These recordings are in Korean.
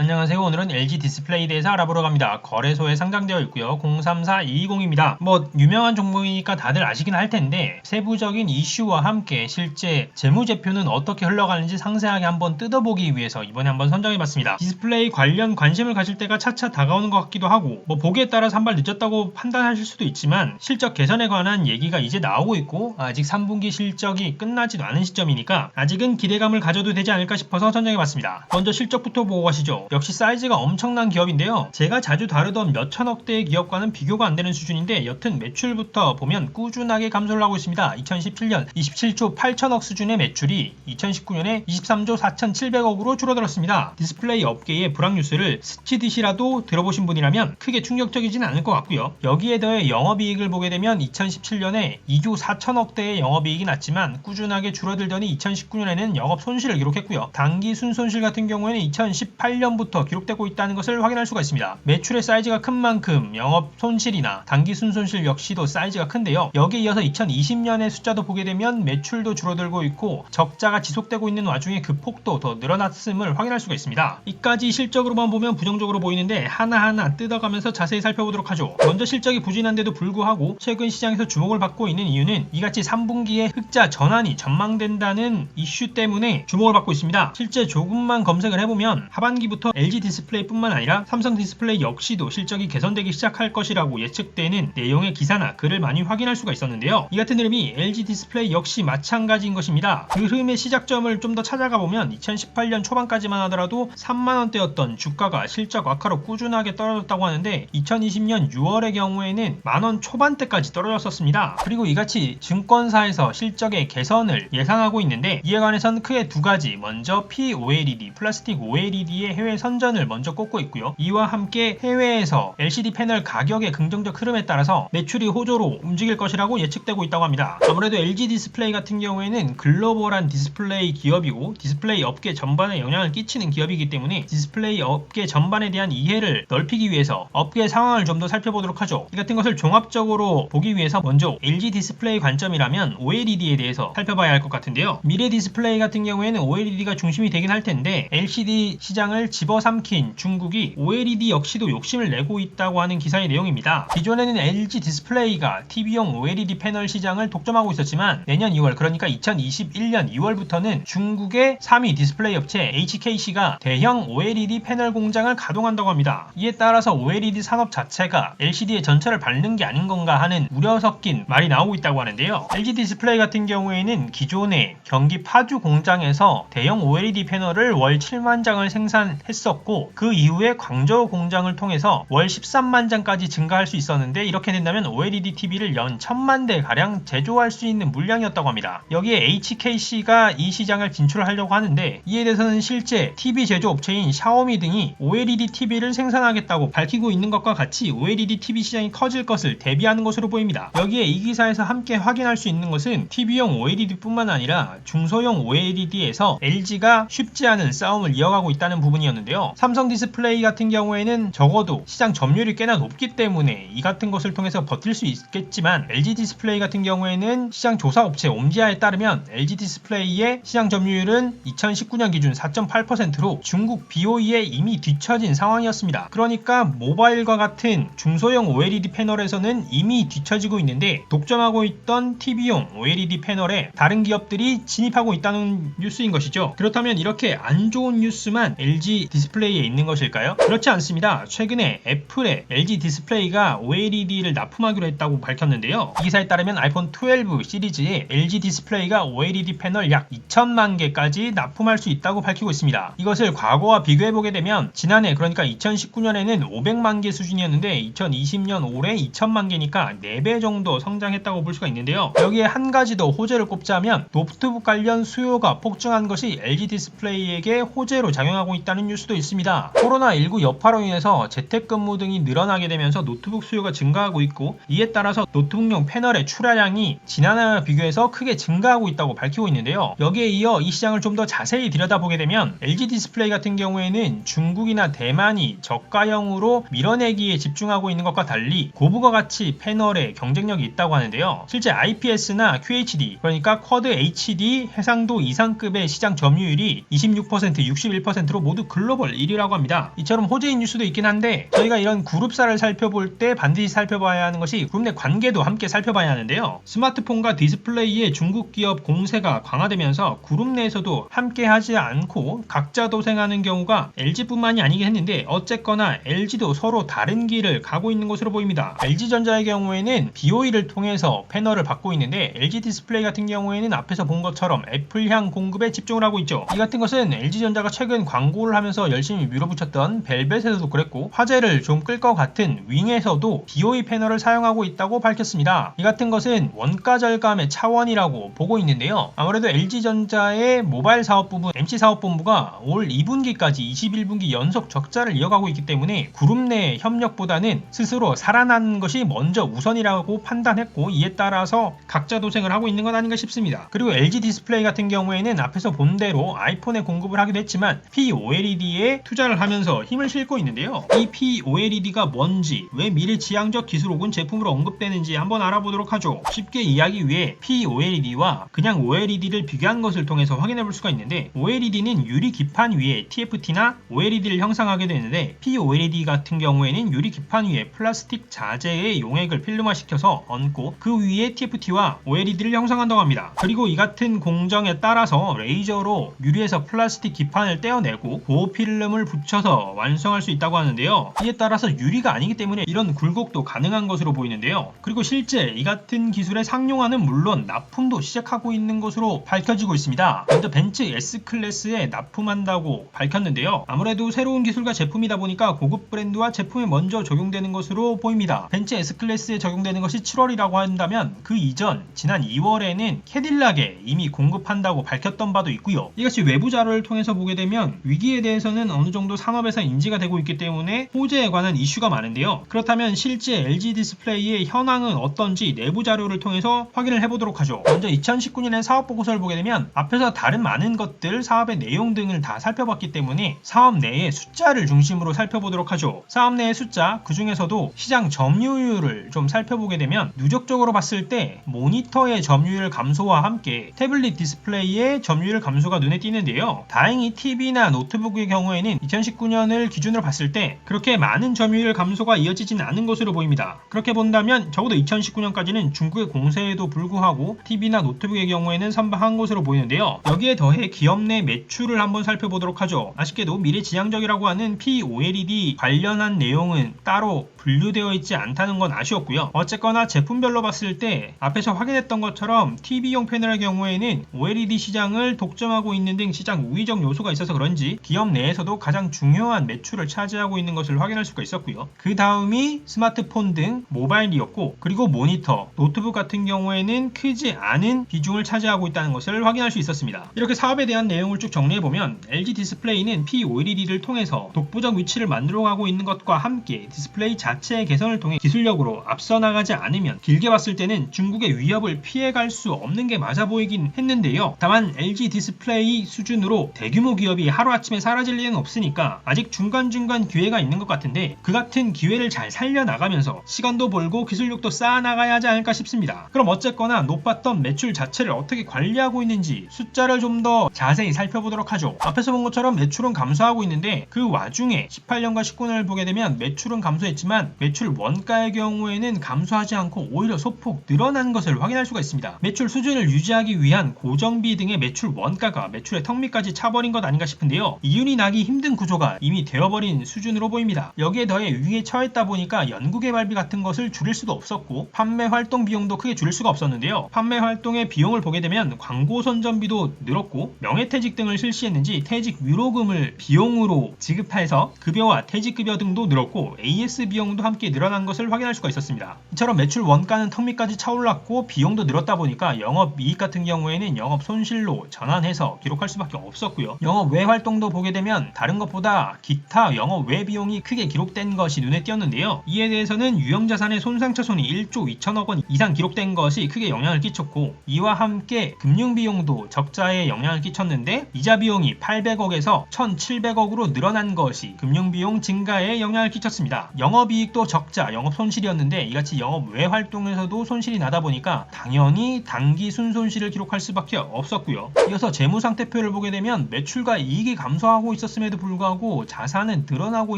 안녕하세요. 오늘은 LG 디스플레이에 대해서 알아보러 갑니다. 거래소에 상장되어 있고요. 034220입니다. 유명한 종목이니까 다들 아시긴 할 텐데 세부적인 이슈와 함께 실제 재무제표는 어떻게 흘러가는지 상세하게 한번 뜯어보기 위해서 이번에 한번 선정해봤습니다. 디스플레이 관련 관심을 가질 때가 차차 다가오는 것 같기도 하고 보기에 따라서 한 발 늦었다고 판단하실 수도 있지만 실적 개선에 관한 얘기가 이제 나오고 있고 아직 3분기 실적이 끝나지도 않은 시점이니까 아직은 기대감을 가져도 되지 않을까 싶어서 선정해봤습니다. 먼저 실적부터 보고 가시죠. 역시 사이즈가 엄청난 기업인데요. 제가 자주 다루던 몇천억대의 기업과는 비교가 안 되는 수준인데 여튼 매출부터 보면 꾸준하게 감소를 하고 있습니다. 2017년 27조 8천억 수준의 매출이 2019년에 23조 4,700억으로 줄어들었습니다. 디스플레이 업계의 불황뉴스를 스치듯이라도 들어보신 분이라면 크게 충격적이진 않을 것 같고요. 여기에 더해 영업이익을 보게 되면 2017년에 2조 4천억대의 영업이익이 났지만 꾸준하게 줄어들더니 2019년에는 영업 손실을 기록했고요. 당기 순손실 같은 경우에는 2018년부터 기록되고 있다는 것을 확인할 수가 있습니다. 매출의 사이즈가 큰 만큼 영업 손실이나 당기 순손실 역시도 사이즈가 큰데요. 여기에 이어서 2020년의 숫자도 보게 되면 매출도 줄어들고 있고 적자가 지속되고 있는 와중에 그 폭도 더 늘어났음을 확인할 수가 있습니다. 이까지 실적으로만 보면 부정적으로 보이는데 하나하나 뜯어가면서 자세히 살펴보도록 하죠. 먼저 실적이 부진한데도 불구하고 최근 시장에서 주목을 받고 있는 이유는 이같이 3분기에 흑자 전환이 전망된다는 이슈 때문에 주목을 받고 있습니다. 실제 조금만 검색을 해보면 하반기부터 LG 디스플레이뿐만 아니라 삼성 디스플레이 역시도 실적이 개선되기 시작할 것이라고 예측되는 내용의 기사나 글을 많이 확인할 수가 있었는데요. 이 같은 흐름이 LG 디스플레이 역시 마찬가지인 것입니다. 그 흐름의 시작점을 좀 더 찾아가 보면 2018년 초반까지만 하더라도 3만원대였던 주가가 실적 악화로 꾸준하게 떨어졌다고 하는데 2020년 6월의 경우에는 만원 초반대까지 떨어졌었습니다. 그리고 이같이 증권사에서 실적의 개선을 예상하고 있는데 이에 관해서는 크게 두 가지, 먼저 POLED, 플라스틱 OLED의 해외 선전을 먼저 꼽고 있고요. 이와 함께 해외에서 LCD 패널 가격의 긍정적 흐름에 따라서 매출이 호조로 움직일 것이라고 예측되고 있다고 합니다. 아무래도 LG 디스플레이 같은 경우에는 글로벌한 디스플레이 기업이고 디스플레이 업계 전반에 영향을 끼치는 기업이기 때문에 디스플레이 업계 전반에 대한 이해를 넓히기 위해서 업계 상황을 좀 더 살펴보도록 하죠. 이 같은 것을 종합적으로 보기 위해서 먼저 LG 디스플레이 관점이라면 OLED에 대해서 살펴봐야 할 것 같은데요. 미래 디스플레이 같은 경우에는 OLED가 중심이 되긴 할 텐데 LCD 시장을 집어삼킨 중국이 OLED 역시도 욕심을 내고 있다고 하는 기사의 내용입니다. 기존에는 LG 디스플레이가 TV용 OLED 패널 시장을 독점하고 있었지만 내년 2월 그러니까 2021년 2월부터는 중국의 3위 디스플레이 업체 HKC가 대형 OLED 패널 공장을 가동한다고 합니다. 이에 따라서 OLED 산업 자체가 LCD의 전철을 밟는 게 아닌 건가 하는 우려 섞인 말이 나오고 있다고 하는데요. LG 디스플레이 같은 경우에는 기존에 경기 파주 공장에서 대형 OLED 패널을 월 7만 장을 생산했었고 그 이후에 광저우 공장을 통해서 월 13만 장까지 증가할 수 있었는데 이렇게 된다면 OLED TV를 연 1000만 대 가량 제조할 수 있는 물량이었다고 합니다. 여기에 HKC가 이 시장을 진출하려고 하는데 이에 대해서는 실제 TV 제조 업체인 샤오미 등이 OLED TV를 생산하겠다고 밝히고 있는 것과 같이 OLED TV 시장이 커질 것을 대비하는 것으로 보입니다. 여기에 이 기사에서 함께 확인할 수 있는 것은 TV용 OLED뿐만 아니라 중소형 OLED에서 LG가 쉽지 않은 싸움을 이어가고 있다는 부분이었는데요. 삼성 디스플레이 같은 경우에는 적어도 시장 점유율이 꽤나 높기 때문에 이 같은 것을 통해서 버틸 수 있겠지만 LG 디스플레이 같은 경우에는 시장 조사 업체 옴지아에 따르면 LG 디스플레이의 시장 점유율은 2019년 기준 4.8%로 중국 BOE에 이미 뒤처진 상황이었습니다. 그러니까 모바일과 같은 중소형 OLED 패널에서는 이미 뒤처지고 있는데 독점하고 있던 TV용 OLED 패널에 다른 기업들이 진입하고 있다는 뉴스인 것이죠. 그렇다면 이렇게 안 좋은 뉴스만 LG 디스플레이에 있는 것일까요? 그렇지 않습니다. 최근에 애플의 LG 디스플레이가 OLED를 납품하기로 했다고 밝혔는데요. 이 기사에 따르면 아이폰 12 시리즈에 LG 디스플레이가 OLED 패널 약 2천만 개까지 납품할 수 있다고 밝히고 있습니다. 이것을 과거와 비교해보게 되면 지난해 그러니까 2019년에는 500만 개 수준이었는데 2020년 올해 2천만 개니까 4배 정도 성장했다고 볼 수가 있는데요. 여기에 한 가지 더 호재를 꼽자면 노트북 관련 수요가 폭증한 것이 LG 디스플레이에게 호재로 작용하고 있다는 뉴스도 있습니다. 코로나19 여파로 인해서 재택근무 등이 늘어나게 되면서 노트북 수요가 증가하고 있고 이에 따라서 노트북용 패널의 출하량이 지난해와 비교해서 크게 증가하고 있다고 밝히고 있는데요. 여기에 이어 이 시장을 좀 더 자세히 들여다보게 되면 LG 디스플레이 같은 경우에는 중국이나 대만이 저가형으로 밀어내기에 집중하고 있는 것과 달리 고부가 가치 패널에 경쟁력이 있다고 하는데요. 실제 IPS나 QHD 그러니까 쿼드 HD 해상도 이상급의 시장 점유율이 26%, 61%로 모두 글로벌 글로벌 1위라고 합니다. 이처럼 호재인 뉴스도 있긴 한데 저희가 이런 그룹사를 살펴볼 때 반드시 살펴봐야 하는 것이 그룹 내 관계도 함께 살펴봐야 하는데요. 스마트폰과 디스플레이의 중국 기업 공세가 강화되면서 그룹 내에서도 함께 하지 않고 각자 도생하는 경우가 LG뿐만이 아니긴 했는데 어쨌거나 LG도 서로 다른 길을 가고 있는 것으로 보입니다. LG전자의 경우에는 BOE를 통해서 패널을 받고 있는데 LG 디스플레이 같은 경우에는 앞에서 본 것처럼 애플향 공급에 집중을 하고 있죠. 이 같은 것은 LG전자가 최근 광고를 하면서 열심히 밀어붙였던 벨벳에서도 그랬고 화제를 좀 끌 것 같은 윙에서도 BOE 패널을 사용하고 있다고 밝혔습니다. 이 같은 것은 원가 절감의 차원이라고 보고 있는데요. 아무래도 LG전자의 모바일 사업 부분 MC 사업본부가 올 2분기까지 21분기 연속 적자를 이어가고 있기 때문에 그룹 내 협력보다는 스스로 살아나는 것이 먼저 우선이라고 판단했고 이에 따라서 각자 도생을 하고 있는 건 아닌가 싶습니다. 그리고 LG 디스플레이 같은 경우에는 앞에서 본 대로 아이폰에 공급을 하기도 했지만 POLED에 투자를 하면서 힘을 싣고 있는데요. 이 POLED가 뭔지, 왜 미래지향적 기술 혹은 제품으로 언급되는지 한번 알아보도록 하죠. 쉽게 이해하기 위해 POLED와 그냥 OLED를 비교한 것을 통해서 확인해 볼 수가 있는데 OLED는 유리 기판 위에 TFT나 OLED를 형성하게 되는데 POLED 같은 경우에는 유리 기판 위에 플라스틱 자재의 용액을 필름화시켜서 얹고 그 위에 TFT와 OLED를 형성한다고 합니다. 그리고 이 같은 공정에 따라서 레이저로 유리에서 플라스틱 기판을 떼어내고 보호 필름을 붙여서 완성할 수 있다고 하는데요. 이에 따라서 유리가 아니기 때문에 이런 굴곡도 가능한 것으로 보이는데요. 그리고 실제 이 같은 기술의 상용화는 물론 납품도 시작하고 있는 것으로 밝혀지고 있습니다. 먼저 벤츠 S클래스에 납품한다고 밝혔는데요. 아무래도 새로운 기술과 제품이다 보니까 고급 브랜드와 제품에 먼저 적용되는 것으로 보입니다. 벤츠 S클래스에 적용되는 것이 7월이라고 한다면 그 이전 지난 2월에는 캐딜락에 이미 공급한다고 밝혔던 바도 있고요. 이것이 외부 자료를 통해서 보게 되면 위기에 대해서는 어느 정도 산업에서 인지가 되고 있기 때문에 호재에 관한 이슈가 많은데요. 그렇다면 실제 LG 디스플레이의 현황은 어떤지 내부 자료를 통해서 확인을 해보도록 하죠. 먼저 2019년의 사업 보고서를 보게 되면 앞에서 다른 많은 것들, 사업의 내용 등을 다 살펴봤기 때문에 사업 내의 숫자를 중심으로 살펴보도록 하죠. 사업 내의 숫자, 그 중에서도 시장 점유율을 좀 살펴보게 되면 누적적으로 봤을 때 모니터의 점유율 감소와 함께 태블릿 디스플레이의 점유율 감소가 눈에 띄는데요. 다행히 TV나 노트북의 경우에는 2019년을 기준으로 봤을 때 그렇게 많은 점유율 감소가 이어지진 않은 것으로 보입니다. 그렇게 본다면 적어도 2019년까지는 중국의 공세에도 불구하고 TV나 노트북의 경우에는 선방한 것으로 보이는데요. 여기에 더해 기업 내 매출을 한번 살펴보도록 하죠. 아쉽게도 미래지향적이라고 하는 POLED 관련한 내용은 따로 분류되어 있지 않다는 건 아쉬웠고요. 어쨌거나 제품별로 봤을 때 앞에서 확인했던 것처럼 TV용 패널의 경우에는 OLED 시장을 독점하고 있는 등 시장 우위적 요소가 있어서 그런지 기업 내에서도 가장 중요한 매출을 차지하고 있는 것을 확인할 수가 있었고요. 그 다음이 스마트폰 등 모바일이었고 그리고 모니터, 노트북 같은 경우에는 크지 않은 비중을 차지하고 있다는 것을 확인할 수 있었습니다. 이렇게 사업에 대한 내용을 쭉 정리해보면 LG 디스플레이는 POLED를 통해서 독보적 위치를 만들어가고 있는 것과 함께 디스플레이 자체의 개선을 통해 기술력으로 앞서 나가지 않으면 길게 봤을 때는 중국의 위협을 피해갈 수 없는 게 맞아 보이긴 했는데요. 다만 LG 디스플레이 수준으로 대규모 기업이 하루아침에 사라질 리는 없으니까 아직 중간중간 기회가 있는 것 같은데 그 같은 기회를 잘 살려나가면서 시간도 벌고 기술력도 쌓아나가야 하지 않을까 싶습니다. 그럼 어쨌거나 높았던 매출 자체를 어떻게 관리하고 있는지 숫자를 좀 더 자세히 살펴보도록 하죠. 앞에서 본 것처럼 매출은 감소하고 있는데 그 와중에 18년과 19년을 보게 되면 매출은 감소했지만 매출 원가의 경우에는 감소하지 않고 오히려 소폭 늘어난 것을 확인할 수가 있습니다. 매출 수준을 유지하기 위한 고정비 등의 매출 원가가 매출의 턱 밑까지 차버린 것 아닌가 싶은데요. 이윤이 나기 힘든 구조가 이미 되어버린 수준으로 보입니다. 여기에 더해 위기에 처했다 보니까 연구개발비 같은 것을 줄일 수도 없었고 판매 활동 비용도 크게 줄일 수가 없었는데요. 판매 활동의 비용을 보게 되면 광고 선전비도 늘었고 명예퇴직 등을 실시했는지 퇴직 위로금을 비용으로 지급해서 급여와 퇴직급여 등도 늘었고 AS 비용도 함께 늘어난 것을 확인할 수가 있었습니다. 이처럼 매출 원가는 턱 밑까지 차올랐고 비용도 늘었다 보니까 영업이익 같은 경우에는 영업 손실로 전환해서 기록할 수밖에 없었고요. 영업 외 활동도 보게 되면 다른 것보다 기타 영업 외 비용이 크게 기록된 것이 눈에 띄었는데요. 이에 대해서는 유형자산의 손상차손이 1조 2천억 원 이상 기록된 것이 크게 영향을 끼쳤고 이와 함께 금융비용도 적자에 영향을 끼쳤는데 이자 비용이 800억에서 1,700억으로 늘어난 것이 금융비용 증가에 영향을 끼쳤습니다. 영업이익도 적자, 영업손실이었는데 이같이 영업 외 활동에서도 손실이 나다 보니까 당연히 단기 순손실을 기록할 수밖에 없었고요. 이어서 재무상태표를 보게 되면 매출과 이익이 감소하고 있었습니다. 있었음에도 불구하고 자산은 늘어나고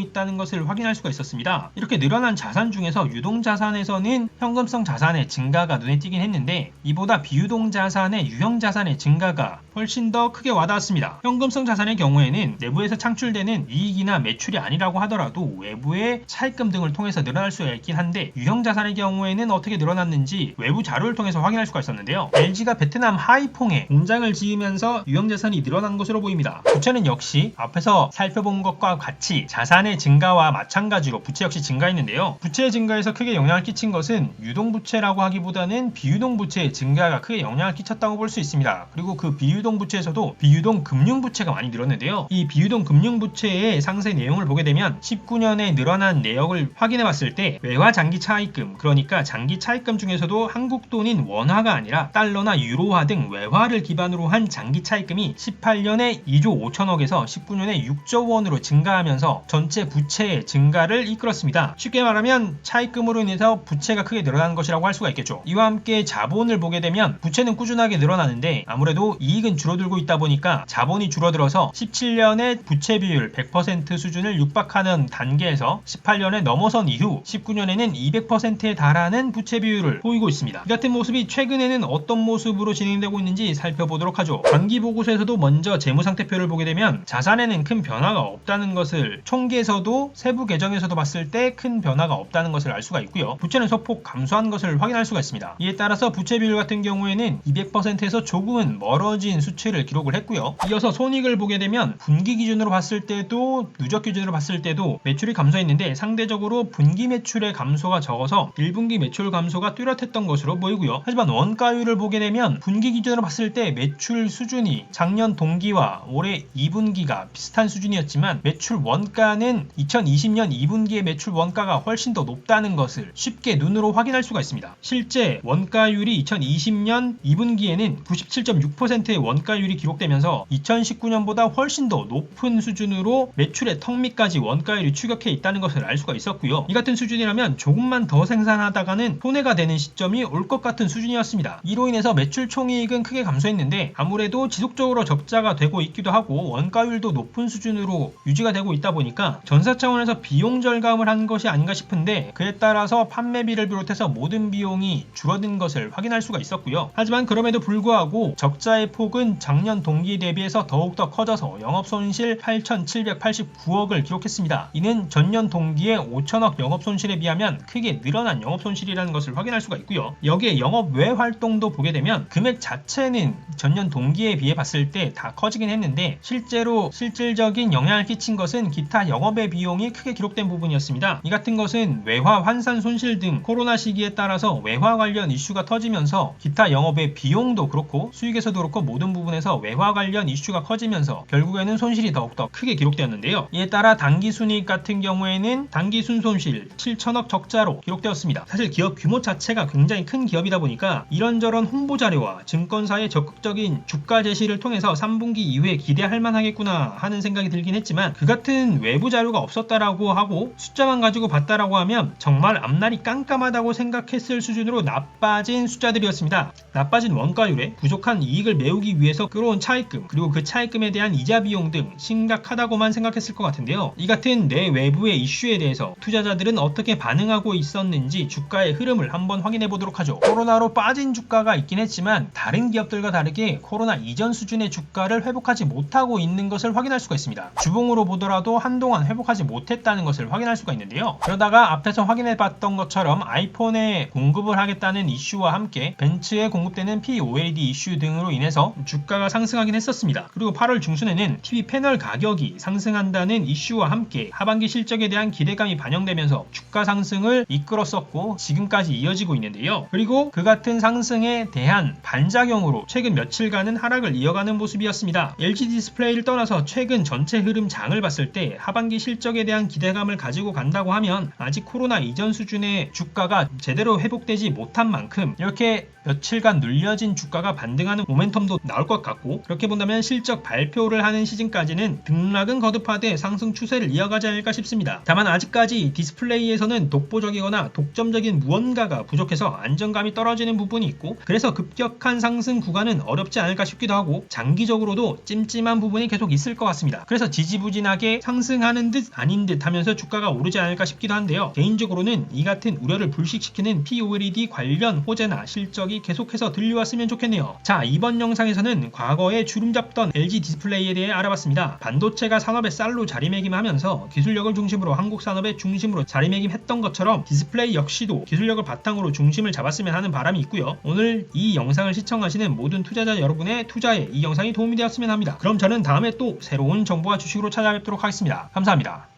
있다는 것을 확인할 수가 있었습니다. 이렇게 늘어난 자산 중에서 유동자산에서는 현금성 자산의 증가가 눈에 띄긴 했는데 이보다 비유동자산의 유형자산의 증가가 훨씬 더 크게 와닿았습니다. 현금성 자산의 경우에는 내부에서 창출되는 이익이나 매출이 아니라고 하더라도 외부의 차입금 등을 통해서 늘어날 수가 있긴 한데 유형자산의 경우에는 어떻게 늘어났는지 외부 자료를 통해서 확인할 수가 있었는데요. LG가 베트남 하이퐁에 공장을 지으면서 유형자산이 늘어난 것으로 보입니다. 부채는 역시 앞에서 살펴본 것과 같이 자산의 증가와 마찬가지로 부채 역시 증가했는데요. 부채의 증가에서 크게 영향을 끼친 것은 유동부채라고 하기보다는 비유동부채의 증가가 크게 영향을 끼쳤다고 볼 수 있습니다. 그리고 그 비유동부채에서도 비유동 금융부채가 많이 늘었는데요. 이 비유동 금융부채의 상세 내용을 보게 되면 19년에 늘어난 내역을 확인해 봤을 때 외화 장기 차입금, 그러니까 장기 차입금 중에서도 한국 돈인 원화가 아니라 달러나 유로화 등 외화를 기반으로 한 장기 차입금이 18년에 2조 5천억에서 19년에 6조 원으로 증가하면서 전체 부채의 증가를 이끌었습니다. 쉽게 말하면 차입금으로 인해서 부채가 크게 늘어난 것이라고 할 수가 있겠죠. 이와 함께 자본을 보게 되면 부채는 꾸준하게 늘어나는데 아무래도 이익은 줄어들고 있다 보니까 자본이 줄어들어서 17년에 부채 비율 100% 수준을 육박하는 단계에서 18년에 넘어선 이후 19년에는 200%에 달하는 부채 비율을 보이고 있습니다. 이 같은 모습이 최근에는 어떤 모습으로 진행되고 있는지 살펴보도록 하죠. 단기보고서에서도 먼저 재무상태표를 보게 되면 자산에는 큰 변화가 없다는 것을 총계에서도 세부 계정에서도 봤을 때 큰 변화가 없다는 것을 알 수가 있고요. 부채는 소폭 감소한 것을 확인할 수가 있습니다. 이에 따라서 부채 비율 같은 경우에는 200%에서 조금은 멀어진 수치를 기록을 했고요. 이어서 손익을 보게 되면 분기 기준으로 봤을 때도 누적 기준으로 봤을 때도 매출이 감소했는데 상대적으로 분기 매출의 감소가 적어서 1분기 매출 감소가 뚜렷했던 것으로 보이고요. 하지만 원가율을 보게 되면 분기 기준으로 봤을 때 매출 수준이 작년 동기와 올해 2분기가 비슷한 수준이었지만 매출 원가는 2020년 2분기의 매출 원가가 훨씬 더 높다는 것을 쉽게 눈으로 확인할 수가 있습니다. 실제 원가율이 2020년 2분기에는 97.6%의 원가율이 기록되면서 2019년보다 훨씬 더 높은 수준으로 매출의 턱밑까지 원가율이 추격해 있다는 것을 알 수가 있었고요. 이 같은 수준이라면 조금만 더 생산하다가는 손해가 되는 시점이 올 것 같은 수준이었습니다. 이로 인해서 매출 총이익은 크게 감소했는데 아무래도 지속적으로 적자가 되고 있기도 하고 원가율도 높은 수준으로 유지가 되고 있다 보니까 전사 차원에서 비용 절감을 한 것이 아닌가 싶은데 그에 따라서 판매비를 비롯해서 모든 비용이 줄어든 것을 확인할 수가 있었고요. 하지만 그럼에도 불구하고 적자의 폭은 작년 동기 대비해서 더욱더 커져서 영업손실 8,789억을 기록했습니다. 이는 전년 동기의 5천억 영업손실에 비하면 크게 늘어난 영업손실이라는 것을 확인할 수가 있고요. 여기에 영업 외 활동도 보게 되면 금액 자체는 전년 동기에 비해 봤을 때 다 커지긴 했는데 실제로 실질적인 영향을 끼친 것은 기타 영업의 비용이 크게 기록된 부분이었습니다. 이 같은 것은 외화 환산 손실 등 코로나 시기에 따라서 외화 관련 이슈가 터지면서 기타 영업의 비용도 그렇고 수익에서도 그렇고 모든 부분에서 외화 관련 이슈가 커지면서 결국에는 손실이 더욱더 크게 기록되었는데요. 이에 따라 당기순이익 같은 경우에는 당기순손실 7천억 적자로 기록되었습니다. 사실 기업 규모 자체가 굉장히 큰 기업이다 보니까 이런저런 홍보 자료와 증권사의 적극적인 주가 제시를 통해서 3분기 이후에 기대할 만하겠구나 하는 생각이 들긴 했지만 그 같은 외부 자료가 없었다라고 하고 숫자만 가지고 봤다라고 하면 정말 앞날이 깜깜하다고 생각했을 수준으로 나빠진 숫자들이었습니다. 나빠진 원가율에 부족한 이익을 메우기 위해서 끌어온 차입금 그리고 그 차입금에 대한 이자 비용 등 심각하다고만 생각했을 것 같은데요. 이 같은 내외부의 이슈에 대해서 투자자들은 어떻게 반응하고 있었는지 주가의 흐름을 한번 확인해 보도록 하죠. 코로나로 빠진 주가가 있긴 했지만 다른 기업들과 다르게 코로나 이전 수준의 주가를 회복하지 못하고 있는 것을 확인할 수가 있습니다. 주봉으로 보더라도 한동안 회복하지 못했다는 것을 확인할 수가 있는데요. 그러다가 앞에서 확인해 봤던 것처럼 아이폰에 공급을 하겠다는 이슈와 함께 벤츠에 공급되는 POLED 이슈 등으로 인해서 주가가 상승하긴 했었습니다. 그리고 8월 중순에는 TV 패널 가격이 상승한다는 이슈와 함께 하반기 실적에 대한 기대감이 반영되면서 주가 상승을 이끌었었고 지금까지 이어지고 있는데요. 그리고 그 같은 상승에 대한 반작용으로 최근 며칠간은 하락을 이어가는 모습이었습니다. LG 디스플레이를 떠나서 최근 전체 흐름 장을 봤을 때 하반기 실적에 대한 기대감을 가지고 간다고 하면 아직 코로나 이전 수준의 주가가 제대로 회복되지 못한 만큼 이렇게 며칠간 눌려진 주가가 반등하는 모멘텀도 나올 것 같고 그렇게 본다면 실적 발표를 하는 시즌까지는 등락은 거듭하되 상승 추세를 이어가지 않을까 싶습니다. 다만 아직까지 디스플레이에서는 독보적이거나 독점적인 무언가가 부족해서 안정감이 떨어지는 부분이 있고 그래서 급격한 상승 구간은 어렵지 않을까 싶기도 하고 장기적으로도 찜찜한 부분이 계속 있을 것 같습니다. 같습니다. 그래서 지지부진하게 상승하는 듯 아닌 듯 하면서 주가가 오르지 않을까 싶기도 한데요. 개인적으로는 이 같은 우려를 불식시키는 POLED 관련 호재나 실적이 계속해서 들려왔으면 좋겠네요. 자, 이번 영상에서는 과거에 주름 잡던 LG 디스플레이에 대해 알아봤습니다. 반도체가 산업의 쌀로 자리매김하면서 기술력을 중심으로 한국 산업의 중심으로 자리매김했던 것처럼 디스플레이 역시도 기술력을 바탕으로 중심을 잡았으면 하는 바람이 있고요. 오늘 이 영상을 시청하시는 모든 투자자 여러분의 투자에 이 영상이 도움이 되었으면 합니다. 그럼 저는 다음에 또 새로운 정보와 주식으로 찾아뵙도록 하겠습니다. 감사합니다.